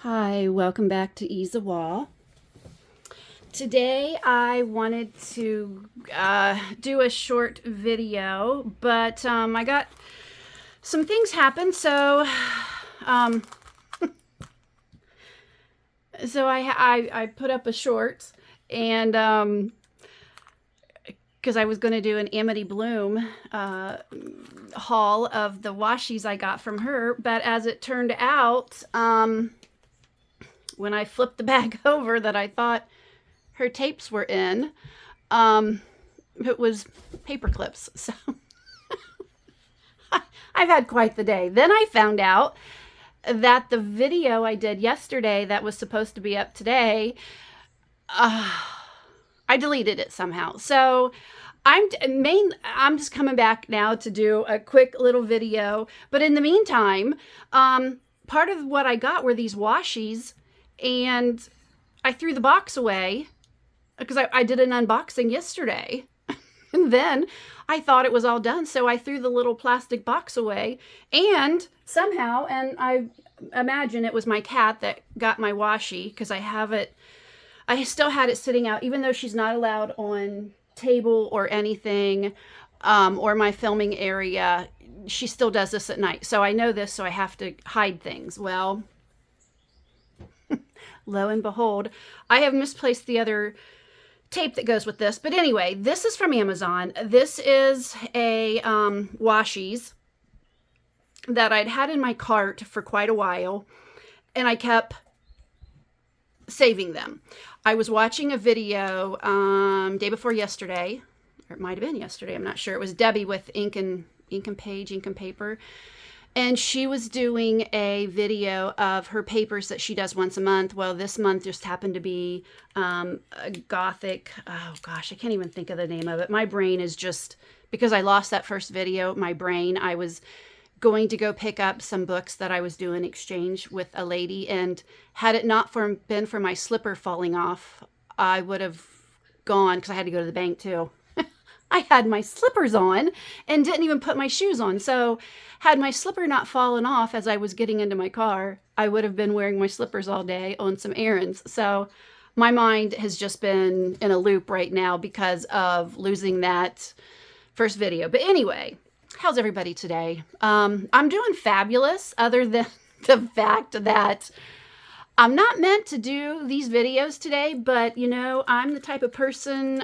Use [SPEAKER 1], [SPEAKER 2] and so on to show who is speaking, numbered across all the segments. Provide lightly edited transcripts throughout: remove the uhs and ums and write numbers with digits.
[SPEAKER 1] Hi, welcome back to Ease a Wall. Today I wanted to do a short video, but I got some things happen, so I put up a short, and because I was going to do an Amity Bloom haul of the washies I got from her, but as it turned out, when I flipped the bag over that I thought her tapes were in, it was paper clips. So I've had quite the day. Then I found out that the video I did yesterday that was supposed to be up today, I deleted it somehow. So I'm just coming back now to do a quick little video. But in the meantime, part of what I got were these washies, and I threw the box away because I did an unboxing yesterday. And then I thought it was all done, so I threw the little plastic box away. And somehow, and I imagine it was my cat that got my washi, because I still had it sitting out, even though she's not allowed on table or anything, or my filming area. She still does this at night. So I know this, so I have to hide things. Well, lo and behold, I have misplaced the other tape that goes with this. But anyway, this is from Amazon. This is a washies that I'd had in my cart for quite a while, and I kept saving them. I was watching a video day before yesterday, or it might have been yesterday, I'm not sure. It was Debbie with ink and paper. And she was doing a video of her papers that she does once a month. Well, this month just happened to be a gothic, oh gosh, I can't even think of the name of it. My brain is just, because I lost that first video, I was going to go pick up some books that I was doing exchange with a lady, and had it not been for my slipper falling off, I would have gone, because I had to go to the bank too. I had my slippers on and didn't even put my shoes on. So had my slipper not fallen off as I was getting into my car, I would have been wearing my slippers all day on some errands. So my mind has just been in a loop right now because of losing that first video. But anyway, how's everybody today? I'm doing fabulous, other than the fact that I'm not meant to do these videos today, but you know, I'm the type of person,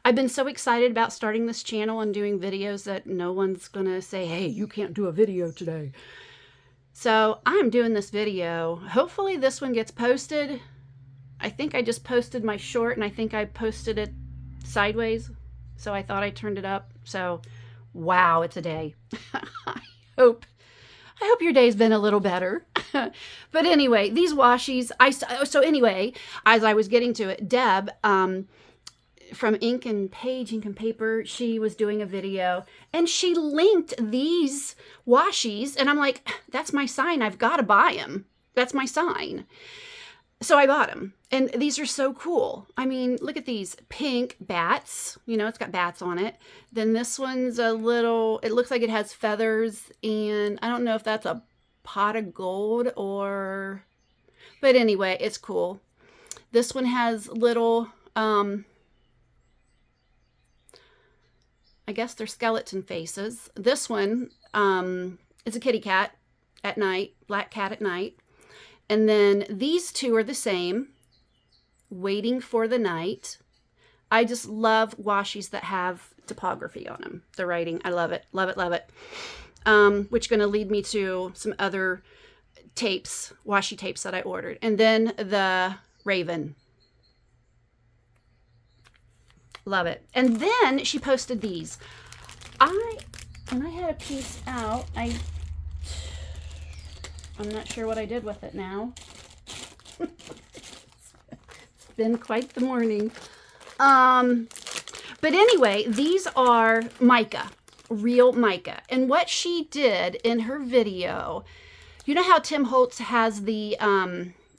[SPEAKER 1] I've been so excited about starting this channel and doing videos that no one's gonna say, hey, you can't do a video today. So I'm doing this video. Hopefully this one gets posted. I think I just posted my short, and I think I posted it sideways. So I thought I turned it up. So wow, it's a day. I hope your day's been a little better. But anyway, these washies, so anyway, as I was getting to it, Deb, from ink and paper, she was doing a video, and she linked these washies, and I'm like, that's my sign. I've got to buy them. That's my sign. So I bought them, and these are so cool. I mean, look at these pink bats. You know, it's got bats on it. Then this one's a little, it looks like it has feathers, and I don't know if that's a pot of gold or, but anyway, it's cool. This one has little, I guess they're skeleton faces. This one is a kitty cat at night, black cat at night. And then these two are the same, waiting for the night. I just love washies that have typography on them, the writing. I love it, love it, love it. Which is going to lead me to some other tapes, washi tapes that I ordered. And then the raven. Love it. And then she posted these. When I had a piece out, I'm not sure what I did with it now. It's been quite the morning. But anyway, these are mica, real mica. And what she did in her video, you know how Tim Holtz has the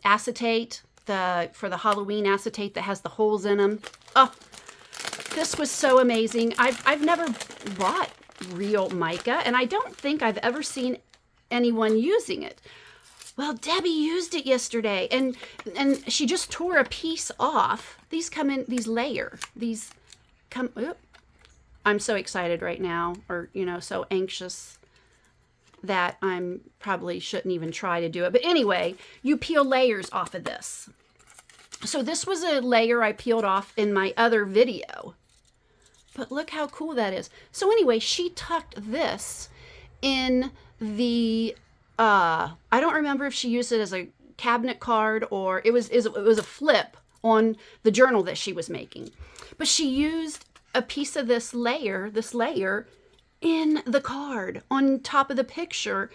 [SPEAKER 1] acetate, for the Halloween acetate that has the holes in them? Oh, this was so amazing. I've never bought real mica, and I don't think I've ever seen anyone using it. Well, Debbie used it yesterday, and she just tore a piece off. These come in, these layer. These come, oop. I'm so excited right now, or, you know, so anxious that I'm probably shouldn't even try to do it. But anyway, you peel layers off of this. So this was a layer I peeled off in my other video. But look how cool that is. So anyway, she tucked this in the, I don't remember if she used it as a cabinet card or it was a flip on the journal that she was making. But she used a piece of this layer in the card on top of the picture.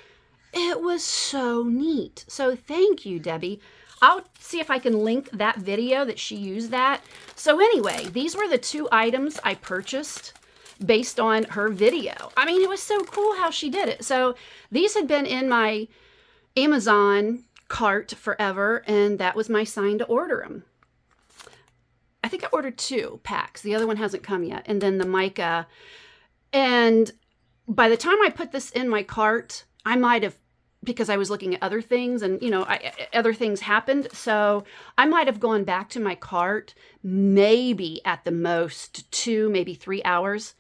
[SPEAKER 1] It was so neat. So thank you, Debbie. I'll see if I can link that video that she used that. So anyway, these were the 2 items I purchased based on her video. I mean, it was so cool how she did it. So these had been in my Amazon cart forever, and that was my sign to order them. I think I ordered 2 packs. The other one hasn't come yet. And then the mica. And by the time I put this in my cart, I might have, because I was looking at other things and, you know, other things happened. So I might have gone back to my cart maybe at the most 2, maybe 3 hours.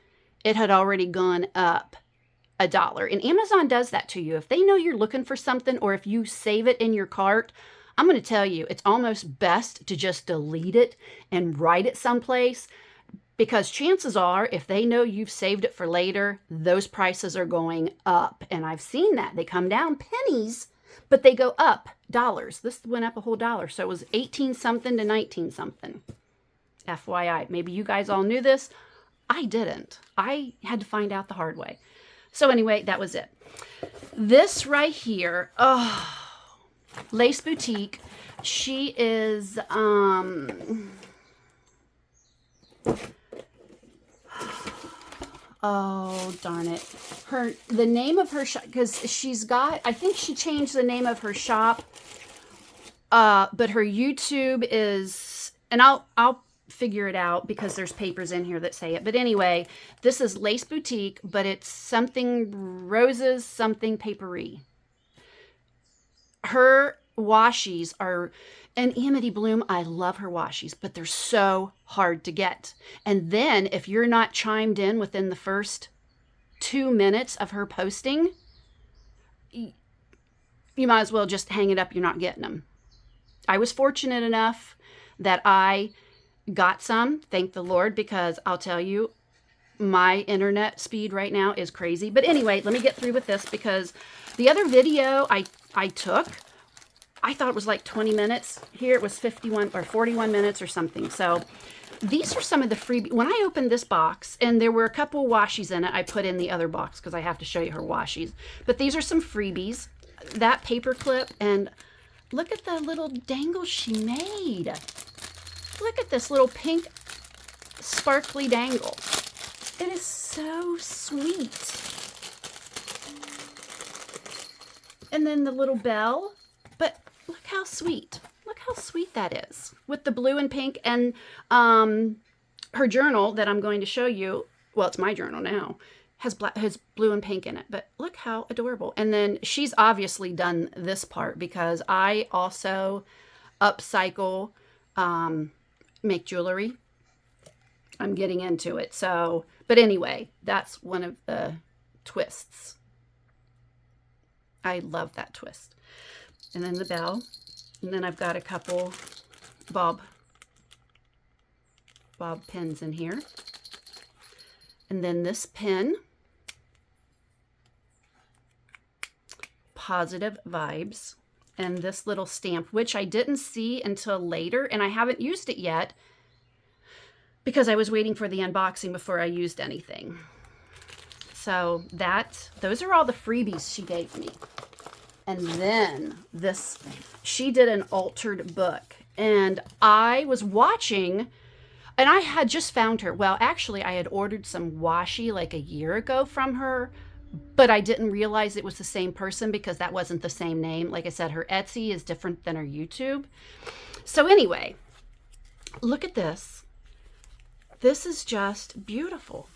[SPEAKER 1] It had already gone up $1. And Amazon does that to you. If they know you're looking for something or if you save it in your cart, I'm going to tell you, it's almost best to just delete it and write it someplace. Because chances are, if they know you've saved it for later, those prices are going up. And I've seen that. They come down pennies, but they go up dollars. This went up a whole $1. So it was 18 something to 19 something. FYI. Maybe you guys all knew this. I didn't. I had to find out the hard way. So anyway, that was it. This right here, oh, Lace Boutique. She is, oh, darn it. The name of her shop, because she's got, I think she changed the name of her shop, but her YouTube is, and I'll figure it out because there's papers in here that say it. But anyway, this is Lace Boutique, but it's something roses, something papery. Her washies are, and Amity Bloom, I love her washies, but they're so hard to get. And then if you're not chimed in within the first 2 minutes of her posting, you might as well just hang it up. You're not getting them. I was fortunate enough that I got some, thank the Lord, because I'll tell you, my internet speed right now is crazy. But anyway, let me get through with this because the other video I took, I thought it was like 20 minutes. Here it was 51 or 41 minutes or something. So these are some of the freebies. When I opened this box, and there were a couple washies in it, I put in the other box because I have to show you her washies. But these are some freebies. That paper clip, and look at the little dangle she made. Look at this little pink sparkly dangle. It is so sweet. And then the little bell. But look how sweet. Look how sweet that is. With the blue and pink, and her journal that I'm going to show you, well, it's my journal now, has blue and pink in it. But look how adorable. And then she's obviously done this part because I also upcycle, make jewelry. I'm getting into it. So, but anyway, that's one of the twists. I love that twist. And then the bell. And then I've got a couple bob pins in here. And then this pin, Positive Vibes. And this little stamp, which I didn't see until later, and I haven't used it yet because I was waiting for the unboxing before I used anything. So those are all the freebies she gave me. And then this, she did an altered book, and I was watching, and I had just found her. Well, actually, I had ordered some washi like a year ago from her, but I didn't realize it was the same person because that wasn't the same name. Like I said, her Etsy is different than her YouTube. So anyway, look at this. This is just beautiful.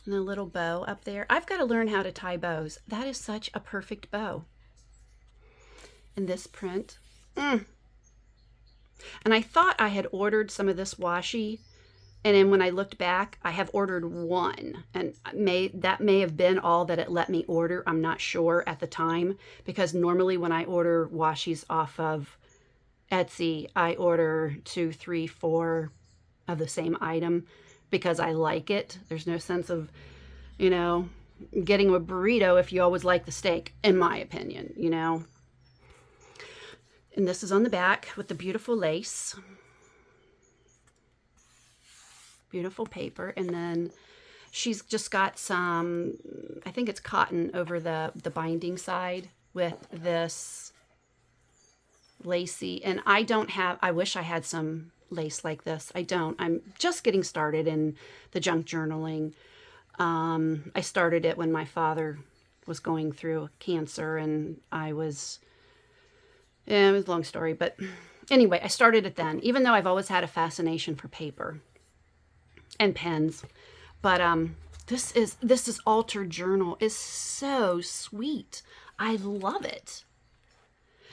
[SPEAKER 1] And the little bow up there. I've got to learn how to tie bows. That is such a perfect bow. And this print. And I thought I had ordered some of this washi. And then when I looked back, I have ordered one. And that may have been all that it let me order. I'm not sure at the time. Because normally when I order washis off of Etsy, I order 2, 3, 4 of the same item. Because I like it. There's no sense of, you know, getting a burrito if you always like the steak, in my opinion, you know. And this is on the back with the beautiful lace. Beautiful paper. And then she's just got some, I think it's cotton over the binding side with this lacy. And I wish I had some lace like this. I don't. I'm just getting started in the junk journaling. I started it when my father was going through cancer, and it was a long story, but anyway, I started it then, even though I've always had a fascination for paper and pens. But this is Altered Journal is so sweet. I love it.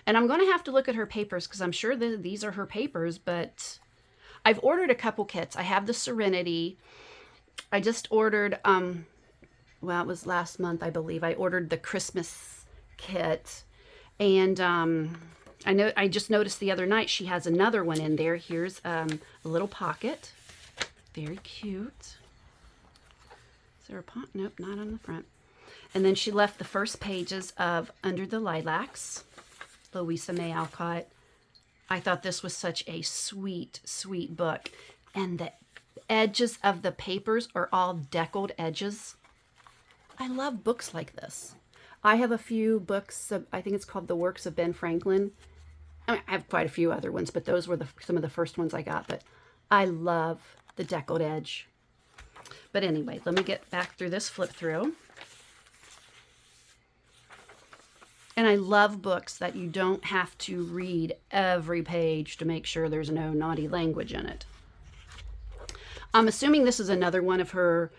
[SPEAKER 1] And I'm going to have to look at her papers because I'm sure that these are her papers, but I've ordered a couple kits. I have the Serenity. I just ordered, well, it was last month, I believe. I ordered the Christmas kit. And I just noticed the other night she has another one in there. Here's a little pocket. Very cute. Is there a pocket? Nope, not on the front. And then she left the first pages of Under the Lilacs, Louisa May Alcott. I thought this was such a sweet, sweet book. And the edges of the papers are all deckled edges. I love books like this. I have a few books, I think it's called The Works of Ben Franklin. I have quite a few other ones, but those were some of the first ones I got. But I love the deckled edge. But anyway, let me get back through this flip through. And I love books that you don't have to read every page to make sure there's no naughty language in it. I'm assuming this is another one of her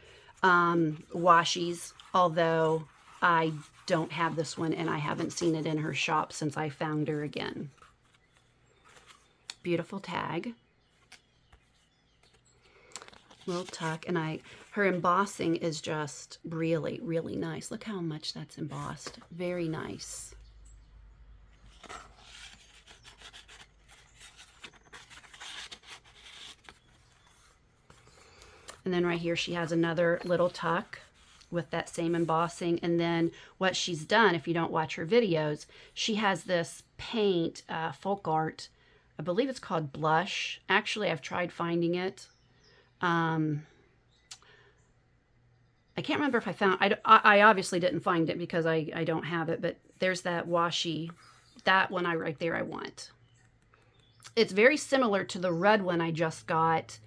[SPEAKER 1] washis, although I don't have this one and I haven't seen it in her shop since I found her again. Beautiful tag. Little tuck, and her embossing is just really, really nice. Look how much that's embossed. Very nice. And then right here she has another little tuck with that same embossing. And then what she's done, if you don't watch her videos, she has this paint, folk art. I believe it's called Blush. Actually, I've tried finding it. I can't remember if I found, I obviously didn't find it because I don't have it, but there's that washi, that one right there I want. It's very similar to the red one I just got.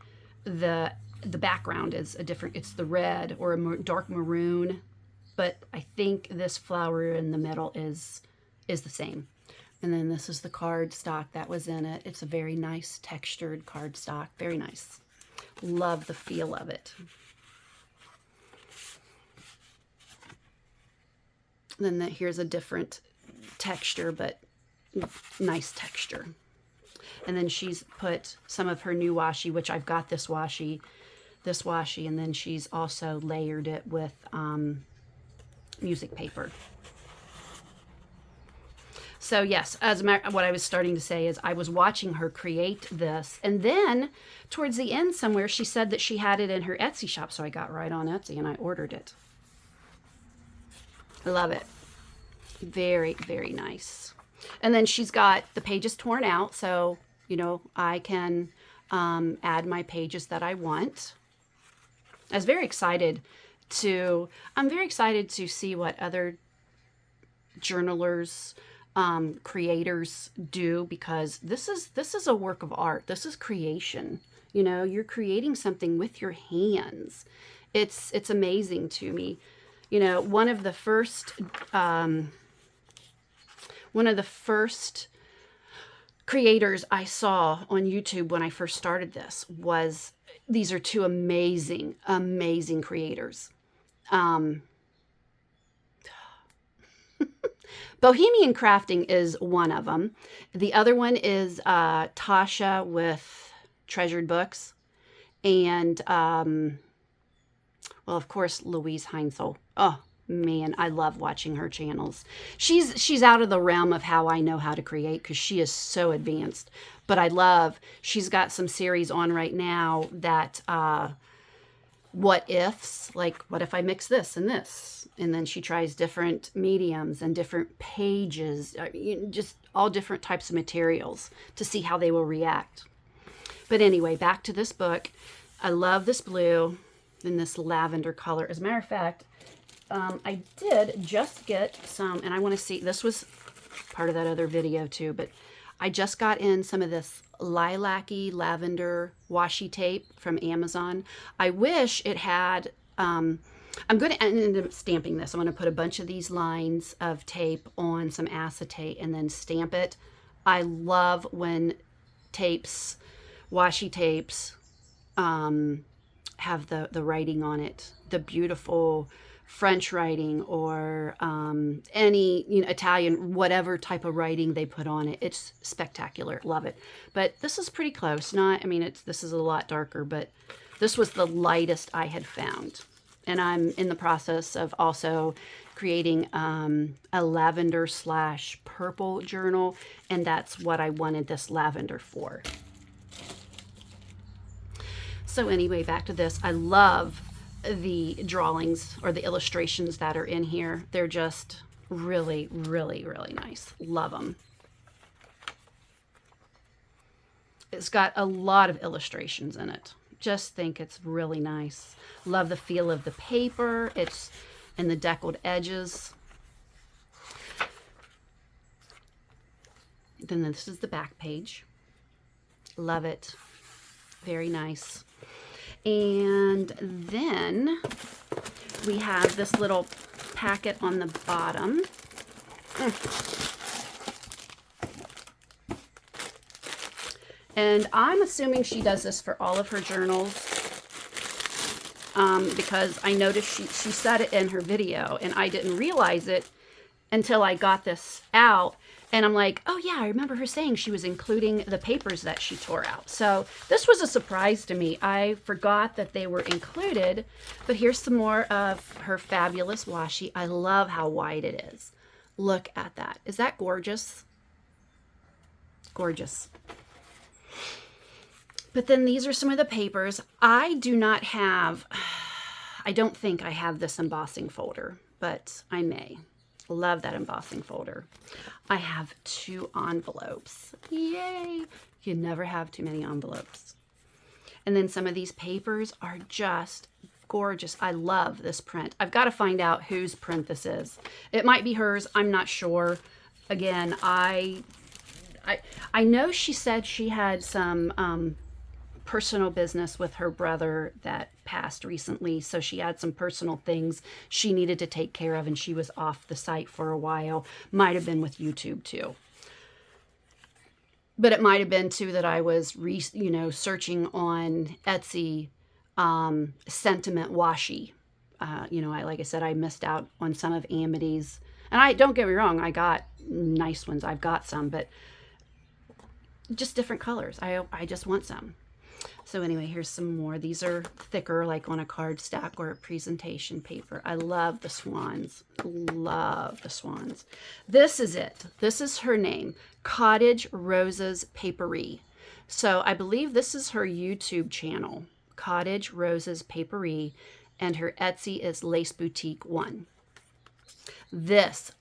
[SPEAKER 1] The background is a different, it's the red or a dark maroon, but I think this flower in the middle is the same. And then this is the cardstock that was in it. It's a very nice textured cardstock, very nice. Love the feel of it. Then here's a different texture, but nice texture. And then she's put some of her new washi, which I've got this washi, and then she's also layered it with music paper. So yes, what I was starting to say is I was watching her create this, and then towards the end somewhere she said that she had it in her Etsy shop, so I got right on Etsy and I ordered it. I love it. Very, very nice. And then she's got the pages torn out, so you know I can add my pages that I want. I'm very excited to see what other journalers, creators do, because this is a work of art. This is creation. You know, you're creating something with your hands. It's amazing to me. You know, one of the first creators I saw on YouTube when I first started this was, these are two amazing, amazing creators. Um, Bohemian Crafting is one of them. The other one is Tasha with Treasured Books. And, well, of course, Louise Heinzel. Oh, man, I love watching her channels. She's out of the realm of how I know how to create because she is so advanced. But I love, she's got some series on right now that what ifs, like what if I mix this and this? And then she tries different mediums and different pages, just all different types of materials to see how they will react. But anyway, back to this book. I love this blue and this lavender color. As a matter of fact, I did just get some, and I want to see, this was part of that other video too, but I just got in some of this lilac-y lavender washi tape from Amazon. I wish it had, I'm going to end up stamping this. I'm going to put a bunch of these lines of tape on some acetate and then stamp it. I love when tapes, washi tapes, have the writing on it, the beautiful French writing or any Italian, whatever type of writing they put on it. It's spectacular. Love it. But this is pretty close. This is a lot darker, but this was the lightest I had found. And I'm in the process of also creating a lavender / purple journal, and that's what I wanted this lavender for. So anyway, back to this. I love the drawings or the illustrations that are in here. They're just really, really, really nice. Love them. It's got a lot of illustrations in it. Just think it's really nice. Love the feel of the paper. It's in the deckled edges. Then this is the back page. Love it. Very nice. And then we have this little packet on the bottom. And I'm assuming she does this for all of her journals because I noticed she said it in her video and I didn't realize it until I got this out. And I'm like, oh yeah, I remember her saying she was including the papers that she tore out. So this was a surprise to me. I forgot that they were included, but here's some more of her fabulous washi. I love how wide it is. Look at that. Is that gorgeous? Gorgeous. But then these are some of the papers. I don't think I have this embossing folder, but I may. Love that embossing folder. I have 2 envelopes. Yay! You never have too many envelopes. And then some of these papers are just gorgeous. I love this print. I've got to find out whose print this is. It might be hers. I'm not sure. Again, I know she said she had some personal business with her brother that passed recently, so she had some personal things she needed to take care of, and she was off the site for a while. Might have been with YouTube too, but it might have been too that I was searching on Etsy sentiment washi. Like I said, I missed out on some of Amity's, and I don't get me wrong, I got nice ones. I've got some, but just different colors. I just want some. So anyway, here's some more. These are thicker, like on a card stack or a presentation paper. I love the swans. Love the swans. This is it. This is her name, Cottage Roses Paperie. So I believe this is her YouTube channel, Cottage Roses Paperie, and her Etsy is Lace Boutique 1.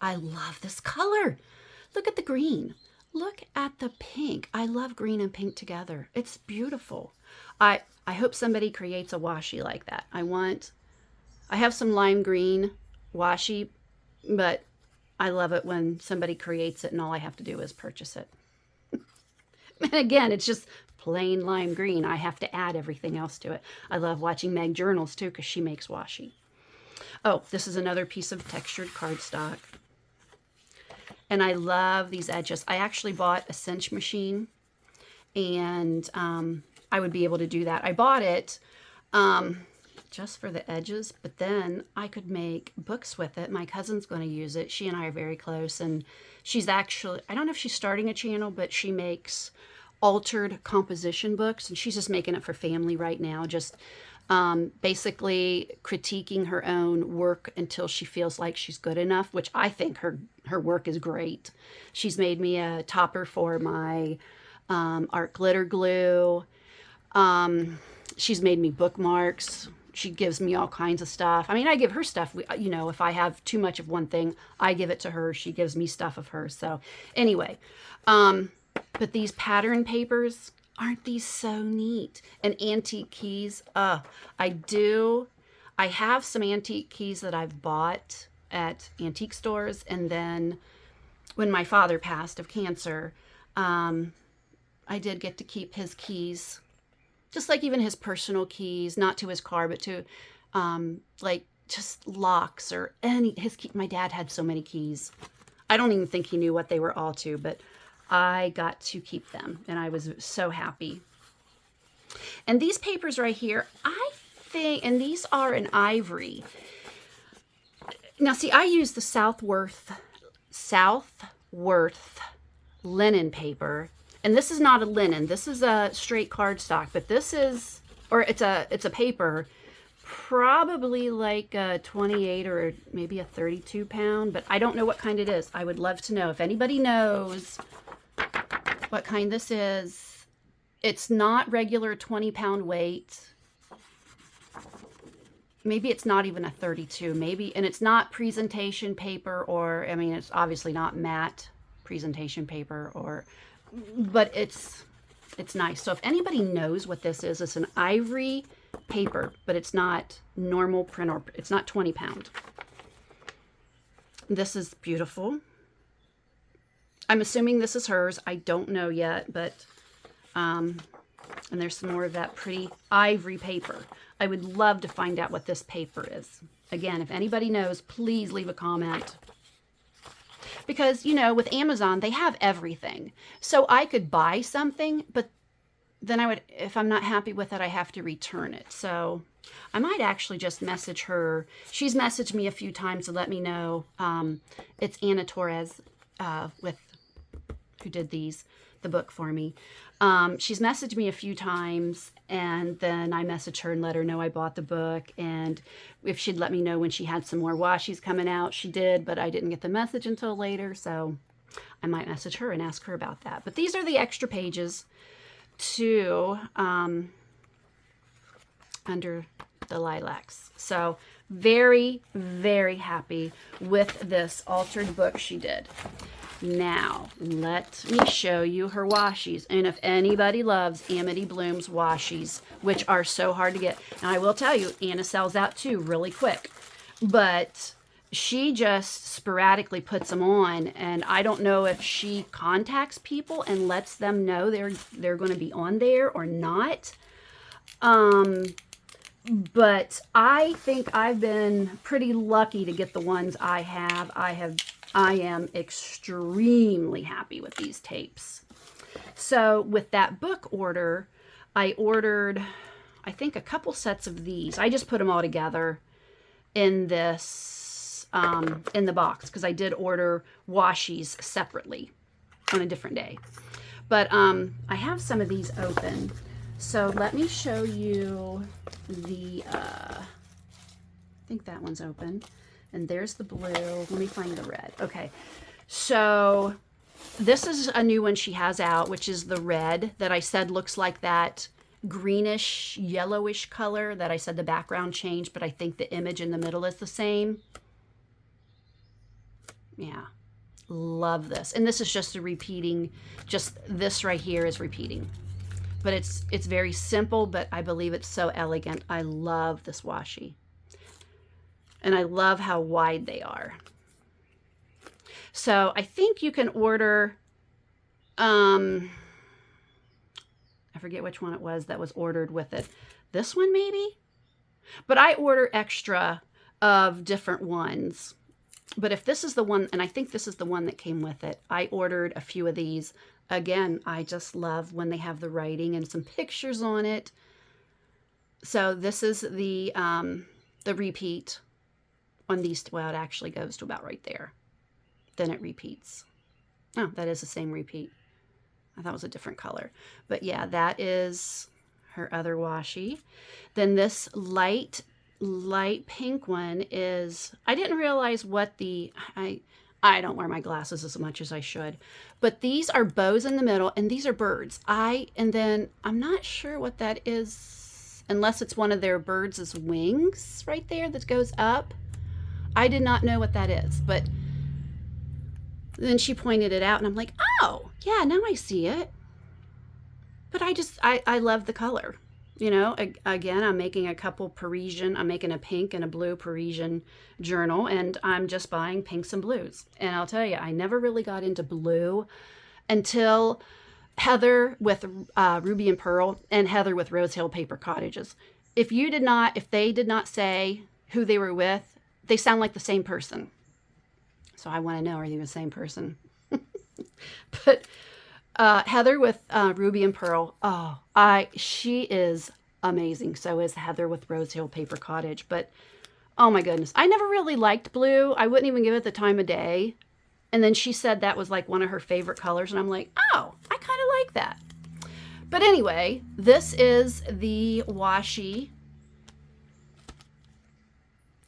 [SPEAKER 1] I love this color. Look at the green. Look at the pink. I love green and pink together. It's beautiful. I hope somebody creates a washi like that. I have some lime green washi, but I love it when somebody creates it and all I have to do is purchase it. And again, it's just plain lime green. I have to add everything else to it. I love watching Meg journals too because she makes washi. Oh, this is another piece of textured cardstock. And I love these edges. I actually bought a cinch machine, and I would be able to do that. I bought it just for the edges, but then I could make books with it. My cousin's going to use it. She and I are very close, and she's actually, I don't know if she's starting a channel, but she makes altered composition books, and she's just making it for family right now, just basically critiquing her own work until she feels like she's good enough, which I think her work is great. She's made me a topper for my art glitter glue. She's made me bookmarks. She gives me all kinds of stuff. I mean, I give her stuff. You know, if I have too much of one thing, I give it to her. She gives me stuff of hers. So anyway, but these pattern papers, aren't these so neat? And antique keys. I have some antique keys that I've bought at antique stores. And then when my father passed of cancer, I did get to keep his keys, just like even his personal keys, not to his car, but to like just locks or my dad had so many keys. I don't even think he knew what they were all to, but I got to keep them, and I was so happy. And these papers right here, I think, and these are an ivory. Now, see, I use the Southworth linen paper, and this is not a linen. This is a straight cardstock, but this is, or it's a paper, probably like a 28 or maybe a 32 pound, but I don't know what kind it is. I would love to know if anybody knows what kind this is. It's not regular 20-pound weight. Maybe it's not even a 32, maybe, and it's not presentation paper, or, I mean, it's obviously not matte presentation paper, but it's nice. So if anybody knows what this is, it's an ivory paper, but it's not normal print, or it's not 20 pound. This is beautiful. I'm assuming this is hers. I don't know yet, but, and there's some more of that pretty ivory paper. I would love to find out what this paper is. Again, if anybody knows, please leave a comment. Because, you know, with Amazon, they have everything. So I could buy something, but then I would, if I'm not happy with it, I have to return it. So I might actually just message her. She's messaged me a few times to let me know. It's Anna Torres, who did the book for me. She's messaged me a few times, and then I messaged her and let her know I bought the book, and if she'd let me know when she had some more washi's coming out. She did, but I didn't get the message until later, so I might message her and ask her about that. But these are the extra pages to under the lilacs. So very, very happy with this altered book she did. Now, let me show you her washi's. And if anybody loves Amity Bloom's washi's, which are so hard to get, and I will tell you, Anna sells out too really quick. But she just sporadically puts them on, and I don't know if she contacts people and lets them know they're going to be on there or not. But I think I've been pretty lucky to get the ones I have. I am extremely happy with these tapes. So with that book order, I ordered, I think, a couple sets of these. I just put them all together in this, in the box, because I did order washi's separately on a different day. But I have some of these open. So let me show you the, I think that one's open. And there's the blue. Let me find the red. Okay, so this is a new one she has out, which is the red that I said looks like that greenish, yellowish color that I said the background changed, but I think the image in the middle is the same. Yeah, love this. And this is just a repeating, just this right here is repeating. But it's very simple, but I believe it's so elegant. I love this washi. And I love how wide they are. So I think you can order, I forget which one it was that was ordered with it. This one maybe? But I order extra of different ones. But if this is the one, and I think this is the one that came with it, I ordered a few of these. Again, I just love when they have the writing and some pictures on it. So this is the repeat on these. Well, it actually goes to about right there. Then it repeats. Oh, that is the same repeat. I thought it was a different color. But yeah, that is her other washi. Then this light pink one is, I didn't realize what the, I don't wear my glasses as much as I should, but these are bows in the middle and these are birds. And then I'm not sure what that is, unless it's one of their birds' wings right there that goes up. I did not know what that is, but then she pointed it out and I'm like, oh, yeah, now I see it. But I love the color. You know, again, I'm making a couple Parisian, I'm making a pink and a blue Parisian journal, and I'm just buying pinks and blues. And I'll tell you, I never really got into blue until Heather with Ruby and Pearl and Heather with Rose Hill Paper Cottages. If they did not say who they were with, they sound like the same person. So I want to know, are they the same person? But Heather with Ruby and Pearl, she is amazing. So is Heather with Rose Hill Paper Cottage. But oh my goodness, I never really liked blue. I wouldn't even give it the time of day. And then she said that was like one of her favorite colors. And I'm like, oh, I kind of like that. But anyway, this is the washi.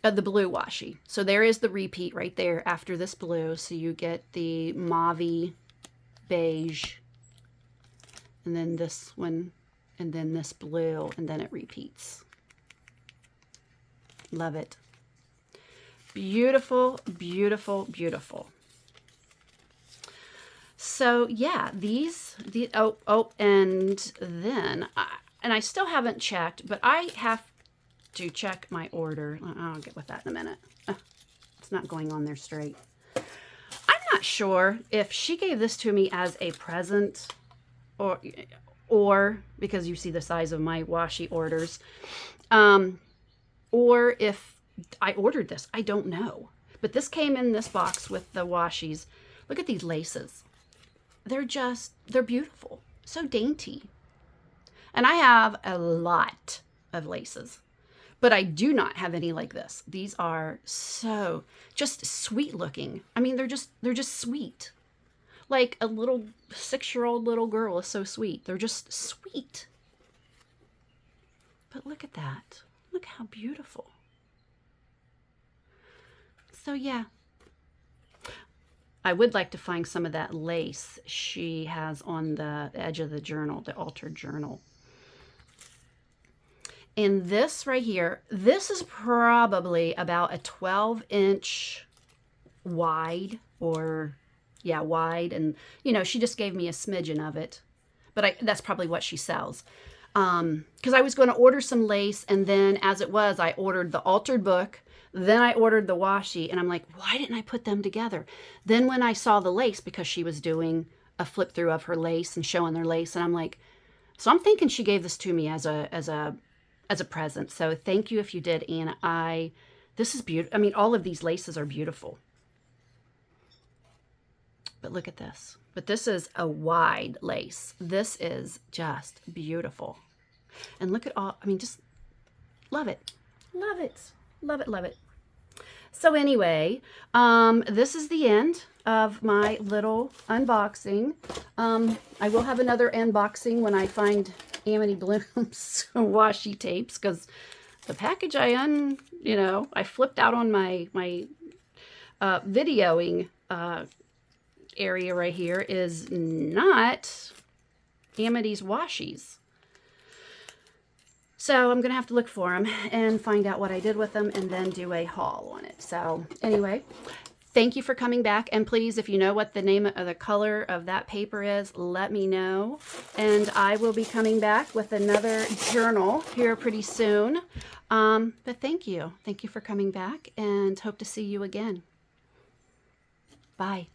[SPEAKER 1] The blue washi. So there is the repeat right there after this blue. So you get the mauve, beige, and then this one, and then this blue, and then it repeats. Love it. Beautiful, beautiful, beautiful. So yeah, and then I still haven't checked, but I have to check my order. I'll get with that in a minute. It's not going on there straight. I'm not sure if she gave this to me as a present or because you see the size of my washi orders, or if I ordered this. I don't know. But this came in this box with the washis. Look at these laces. They're beautiful. So dainty. And I have a lot of laces. But I do not have any like this. These are so just sweet looking. I mean, they're just sweet. Like a little 6-year-old little girl is so sweet. They're just sweet. But look at that. Look how beautiful. So yeah. I would like to find some of that lace she has on the edge of the journal, the altered journal. And this right here, this is probably about a 12-inch wide, or yeah, wide. And you know, she just gave me a smidgen of it, but that's probably what she sells. Because I was going to order some lace, and then as it was, I ordered the altered book, then I ordered the washi, and I'm like, why didn't I put them together? Then when I saw the lace, because she was doing a flip through of her lace and showing their lace, and I'm like, so I'm thinking she gave this to me as a present. So thank you if you did, Anna. This is beautiful. I mean, all of these laces are beautiful. But look at this. But this is a wide lace. This is just beautiful. And look at all, I mean, just love it. Love it. Love it, love it. So anyway, this is the end of my little unboxing. I will have another unboxing when I find Amity Bloom's washi tapes, because the package I flipped out on my videoing area right here is not Amity's washis. So I'm going to have to look for them and find out what I did with them and then do a haul on it. So anyway, thank you for coming back. And please, if you know what the name of the color of that paper is, let me know. And I will be coming back with another journal here pretty soon. But thank you. Thank you for coming back, and hope to see you again. Bye.